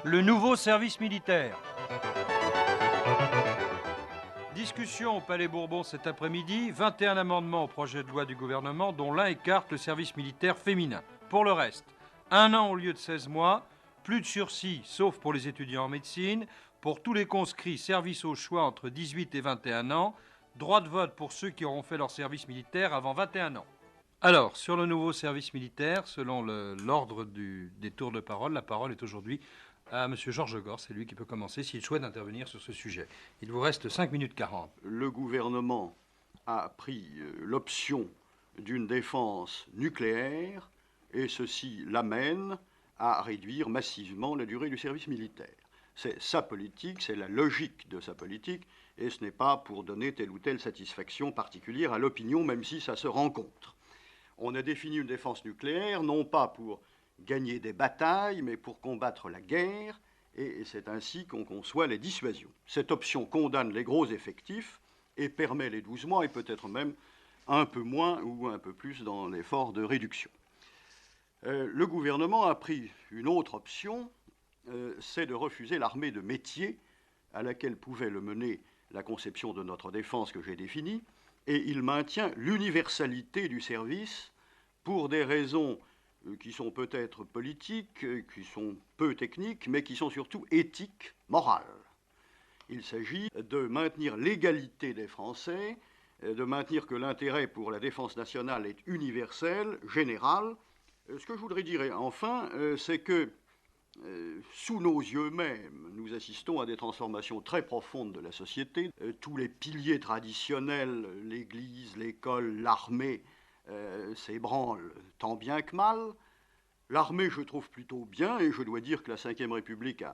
le nouveau service militaire. Discussion au Palais Bourbon cet après-midi, 21 amendements au projet de loi du gouvernement, dont l'un écarte le service militaire féminin. Pour le reste, 1 an au lieu de 16 mois, plus de sursis, sauf pour les étudiants en médecine, pour tous les conscrits, service au choix entre 18 et 21 ans, droit de vote pour ceux qui auront fait leur service militaire avant 21 ans. Alors, sur le nouveau service militaire, selon l'ordre des tours de parole, la parole est aujourd'hui à M. Georges Gore. C'est lui qui peut commencer s'il souhaite intervenir sur ce sujet. Il vous reste 5 minutes 40. Le gouvernement a pris l'option d'une défense nucléaire et ceci l'amène à réduire massivement la durée du service militaire. C'est sa politique, c'est la logique de sa politique, et ce n'est pas pour donner telle ou telle satisfaction particulière à l'opinion, même si ça se rencontre. On a défini une défense nucléaire, non pas pour gagner des batailles, mais pour combattre la guerre, et c'est ainsi qu'on conçoit les dissuasions. Cette option condamne les gros effectifs et permet les 12 mois, et peut-être même un peu moins ou un peu plus dans l'effort de réduction. Le gouvernement a pris une autre option, c'est de refuser l'armée de métier à laquelle pouvait le mener la conception de notre défense que j'ai définie, et il maintient l'universalité du service pour des raisons qui sont peut-être politiques, qui sont peu techniques, mais qui sont surtout éthiques, morales. Il s'agit de maintenir l'égalité des Français, de maintenir que l'intérêt pour la défense nationale est universel, général. Ce que je voudrais dire enfin, c'est que sous nos yeux même, nous assistons à des transformations très profondes de la société. Tous les piliers traditionnels, l'Église, l'école, l'armée, s'ébranlent tant bien que mal. L'armée, je trouve plutôt bien, et je dois dire que la Ve République,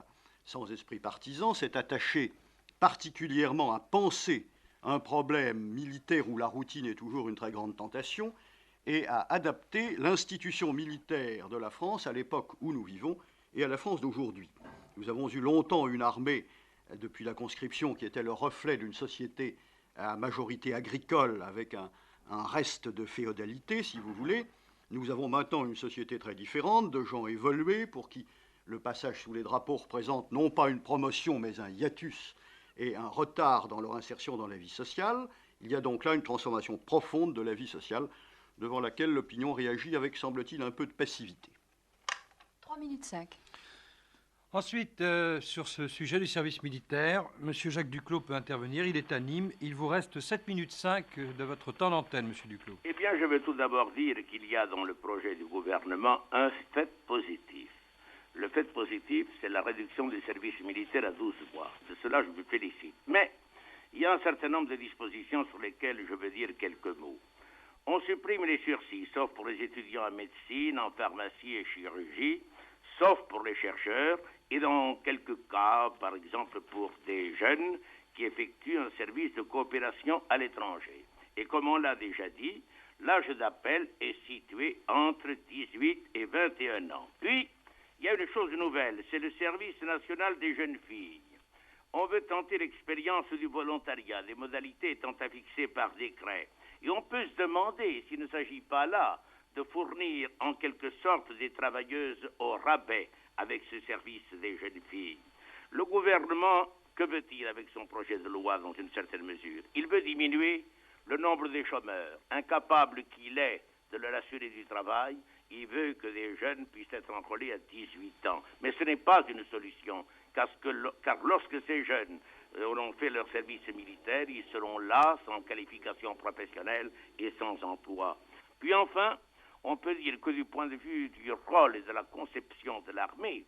sans esprit partisan, s'est attachée particulièrement à penser un problème militaire où la routine est toujours une très grande tentation, et à adapter l'institution militaire de la France à l'époque où nous vivons et à la France d'aujourd'hui. Nous avons eu longtemps une armée, depuis la conscription, qui était le reflet d'une société à majorité agricole, avec un reste de féodalité, si vous voulez. Nous avons maintenant une société très différente, de gens évolués, pour qui le passage sous les drapeaux représente non pas une promotion, mais un hiatus et un retard dans leur insertion dans la vie sociale. Il y a donc là une transformation profonde de la vie sociale, devant laquelle l'opinion réagit avec, semble-t-il, un peu de passivité. 3 minutes 5. Ensuite, sur ce sujet du service militaire, M. Jacques Duclos peut intervenir. Il est à Nîmes. Il vous reste 7 minutes 5 de votre temps d'antenne, M. Duclos. Eh bien, je veux tout d'abord dire qu'il y a dans le projet du gouvernement un fait positif. Le fait positif, c'est la réduction du service militaire à 12 mois. De cela, je me félicite. Mais il y a un certain nombre de dispositions sur lesquelles je veux dire quelques mots. On supprime les sursis, sauf pour les étudiants en médecine, en pharmacie et chirurgie, sauf pour les chercheurs, et dans quelques cas, par exemple pour des jeunes qui effectuent un service de coopération à l'étranger. Et comme on l'a déjà dit, l'âge d'appel est situé entre 18 et 21 ans. Puis, il y a une chose nouvelle, c'est le service national des jeunes filles. On veut tenter l'expérience du volontariat, les modalités étant à fixer par décret. Et on peut se demander s'il ne s'agit pas là de fournir en quelque sorte des travailleuses au rabais avec ce service des jeunes filles. Le gouvernement, que veut-il avec son projet de loi dans une certaine mesure? Il veut diminuer le nombre des chômeurs. Incapable qu'il est de leur assurer du travail, il veut que les jeunes puissent être enrôlés à 18 ans. Mais ce n'est pas une solution, car lorsque ces jeunes auront fait leur service militaire, ils seront là, sans qualification professionnelle et sans emploi. Puis enfin, on peut dire que du point de vue du rôle et de la conception de l'armée,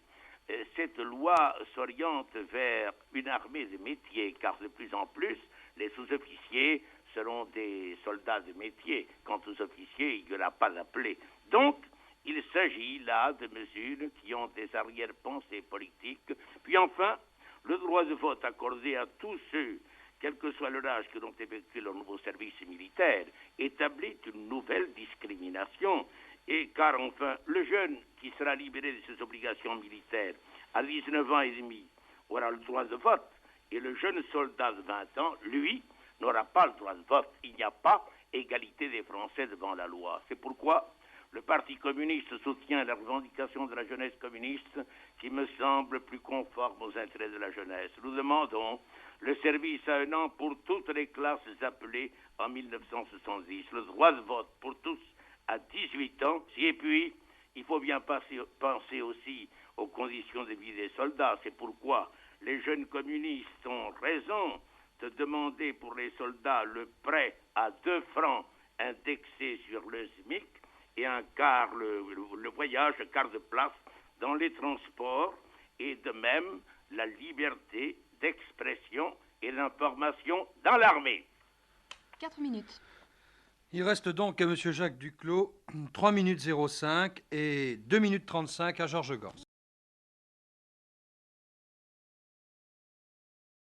cette loi s'oriente vers une armée de métier, car de plus en plus, les sous-officiers seront des soldats de métier. Quant aux officiers, il n'y aura pas d'appelés. Donc, il s'agit là de mesures qui ont des arrière-pensées politiques. Puis enfin, le droit de vote accordé à tous ceux, quel que soit leur âge, qui ont effectué leur nouveau service militaire, établit une nouvelle discrimination. Et car enfin, le jeune qui sera libéré de ses obligations militaires à 19 ans et demi aura le droit de vote, et le jeune soldat de 20 ans, lui, n'aura pas le droit de vote. Il n'y a pas égalité des Français devant la loi. C'est pourquoi Le Parti communiste soutient la revendication de la jeunesse communiste qui me semble plus conforme aux intérêts de la jeunesse. Nous demandons le service à 1 an pour toutes les classes appelées en 1970, le droit de vote pour tous à 18 ans, et puis il faut bien penser aussi aux conditions de vie des soldats. C'est pourquoi les jeunes communistes ont raison de demander pour les soldats le prêt à 2 francs indexé sur le SMIC et un quart, le voyage, le quart de place dans les transports, et de même la liberté d'expression et d'information dans l'armée. 4 minutes. Il reste donc à M. Jacques Duclos 3 minutes 05 et 2 minutes 35 à Georges Gors.